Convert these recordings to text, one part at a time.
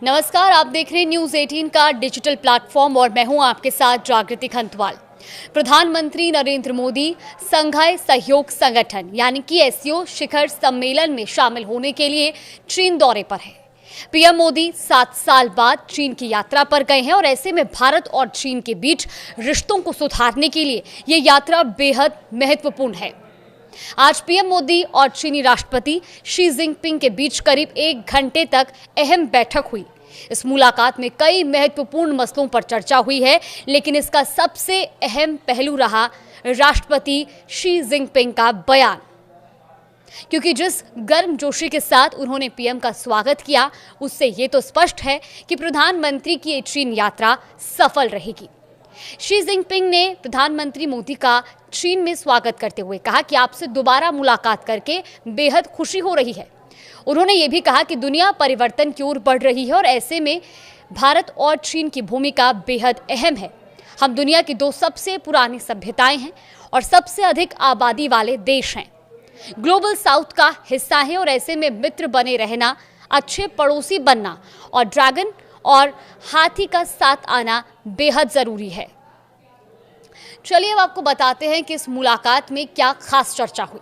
नमस्कार, आप देख रहे हैं न्यूज़ 18 का डिजिटल प्लेटफॉर्म और मैं हूं आपके साथ जागृति खंतवाल। प्रधानमंत्री नरेंद्र मोदी संघाई सहयोग संगठन यानी कि एससीओ शिखर सम्मेलन में शामिल होने के लिए चीन दौरे पर है। पीएम मोदी 7 साल बाद चीन की यात्रा पर गए हैं और ऐसे में भारत और चीन के बीच रिश्तों को सुधारने के लिए ये यात्रा बेहद महत्वपूर्ण है। आज पीएम मोदी और चीनी राष्ट्रपति शी जिनपिंग के बीच करीब 1 घंटे तक अहम बैठक हुई। इस मुलाकात में कई महत्वपूर्ण मसलों पर चर्चा हुई है, लेकिन इसका सबसे अहम पहलू रहा राष्ट्रपति शी जिनपिंग का बयान, क्योंकि जिस गर्मजोशी के साथ उन्होंने पीएम का स्वागत किया, उससे ये तो स्पष्ट है कि प्रधानमंत्री की ये चीन यात्रा सफल रहेगी। शी जिनपिंग ने प्रधानमंत्री मोदी का चीन में स्वागत करते हुए कहा कि आपसे दोबारा मुलाकात करके बेहद खुशी हो रही है। उन्होंने ये भी कहा कि दुनिया परिवर्तन की ओर बढ़ रही है और ऐसे में भारत और चीन की भूमिका बेहद अहम है। हम दुनिया की 2 सबसे पुरानी सभ्यताएं हैं और सबसे अधिक आबादी वाले देश हैं। ग्लोबल साउथ का हिस्सा है और ऐसे में मित्र बने रहना, अच्छे पड़ोसी बनना और ड्रैगन और हाथी का साथ आना बेहद जरूरी है। चलिए अब आपको बताते हैं कि इस मुलाकात में क्या खास चर्चा हुई।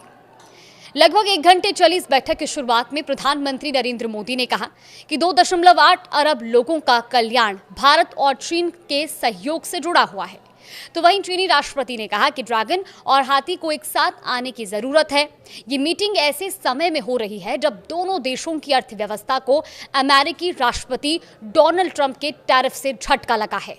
लगभग 1 घंटे चली इस बैठक की शुरुआत में प्रधानमंत्री नरेंद्र मोदी ने कहा कि 2.8 अरब लोगों का कल्याण भारत और चीन के सहयोग से जुड़ा हुआ है। तो वहीं चीनी राष्ट्रपति ने कहा कि ड्रैगन और हाथी को एक साथ आने की जरूरत है। ये मीटिंग ऐसे समय में हो रही है जब दोनों देशों की अर्थव्यवस्था को अमेरिकी राष्ट्रपति डोनाल्ड ट्रंप के टैरिफ से झटका लगा है।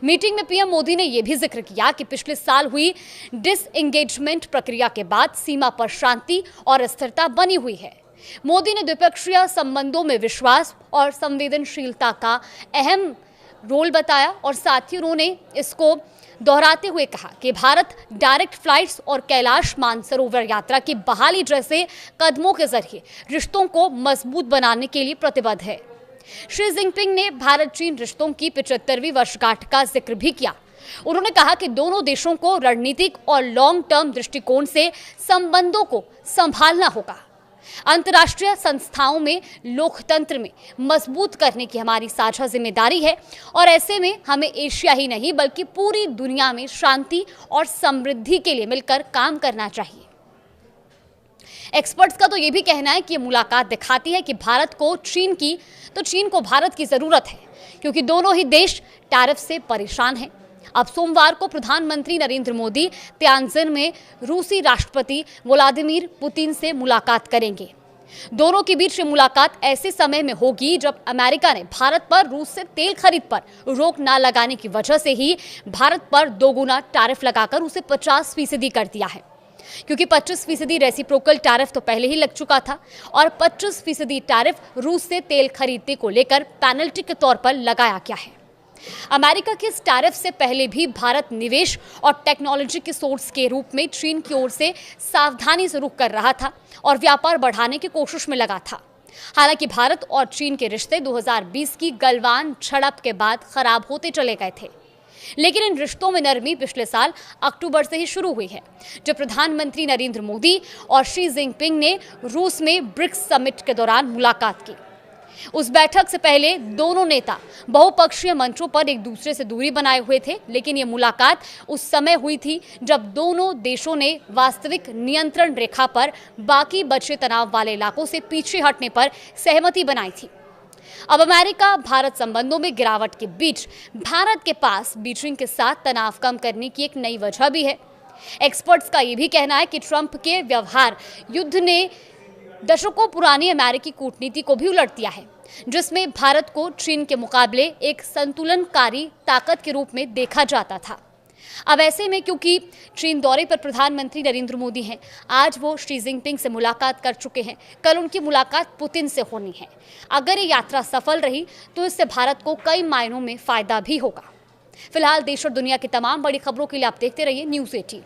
मीटिंग में पीएम मोदी ने यह भी जिक्र किया कि पिछले साल हुई डिसएंगेजमेंट प्रक्रिया के बाद सीमा पर शांति और स्थिरता बनी हुई है। मोदी ने द्विपक्षीय संबंधों में विश्वास और संवेदनशीलता का अहम रोल बताया और साथ ही उन्होंने इसको दोहराते हुए कहा कि भारत डायरेक्ट फ्लाइट्स और कैलाश मानसरोवर यात्रा की बहाली जैसे कदमों के जरिए रिश्तों को मजबूत बनाने के लिए प्रतिबद्ध है। शी जिनपिंग ने भारत चीन रिश्तों की 75वीं वर्षगांठ का जिक्र भी किया। उन्होंने कहा कि दोनों देशों को रणनीतिक और लॉन्ग टर्म दृष्टिकोण से संबंधों को संभालना होगा। अंतर्राष्ट्रीय संस्थाओं में लोकतंत्र में मजबूत करने की हमारी साझा जिम्मेदारी है और ऐसे में हमें एशिया ही नहीं बल्कि पूरी दुनिया में शांति और समृद्धि के लिए मिलकर काम करना चाहिए। एक्सपर्ट्स का तो ये भी कहना है कि ये मुलाकात दिखाती है कि चीन को भारत की जरूरत है, क्योंकि दोनों ही देश टैरिफ से परेशान हैं। अब सोमवार को प्रधानमंत्री नरेंद्र मोदी तियानजिन में रूसी राष्ट्रपति व्लादिमीर पुतिन से मुलाकात करेंगे। दोनों के बीच ये मुलाकात ऐसे समय में होगी जब अमेरिका ने भारत पर रूस से तेल खरीद पर रोक न लगाने की वजह से ही भारत पर 2 गुना टैरिफ लगाकर उसे 50% कर दिया है, क्योंकि 25% रेसिप्रोकल टैरिफ तो पहले ही लग चुका था और 25% टैरिफ रूस से तेल खरीदने को लेकर पेनल्टी के तौर पर लगाया गया है। अमेरिका के इस टैरिफ से पहले भी भारत निवेश और टेक्नोलॉजी के सोर्स के रूप में चीन की ओर से सावधानी से रुख कर रहा था और व्यापार बढ़ाने की कोशिश में लगा था। हालांकि भारत और चीन के रिश्ते 2020 की गलवान झड़प के बाद खराब होते चले गए थे, लेकिन इन रिश्तों में नरमी पिछले साल अक्टूबर से ही शुरू हुई है, जब प्रधानमंत्री नरेंद्र मोदी और शी जिनपिंग ने रूस में ब्रिक्स समिट के दौरान मुलाकात की। उस बैठक से पहले दोनों नेता बहुपक्षीय मंचों पर एक दूसरे से दूरी बनाए हुए थे, लेकिन ये मुलाकात उस समय हुई थी जब दोनों देशों ने वास्तविक नियंत्रण रेखा पर बाकी बचे तनाव वाले इलाकों से पीछे हटने पर सहमति बनाई थी। अब अमेरिका भारत संबंधों में गिरावट के बीच भारत के पास बीजिंग के साथ तनाव कम करने की एक नई वजह भी है। एक्सपर्ट्स का यह भी कहना है कि ट्रंप के व्यवहार युद्ध ने दशकों पुरानी अमेरिकी कूटनीति को भी उलट दिया है, जिसमें भारत को चीन के मुकाबले एक संतुलनकारी ताकत के रूप में देखा जाता था। अब ऐसे में क्योंकि चीन दौरे पर प्रधानमंत्री नरेंद्र मोदी हैं, आज वो शी जिनपिंग से मुलाकात कर चुके हैं, कल उनकी मुलाकात पुतिन से होनी है। अगर ये यात्रा सफल रही तो इससे भारत को कई मायनों में फायदा भी होगा। फिलहाल देश और दुनिया की तमाम बड़ी खबरों के लिए आप देखते रहिए न्यूज़ 18।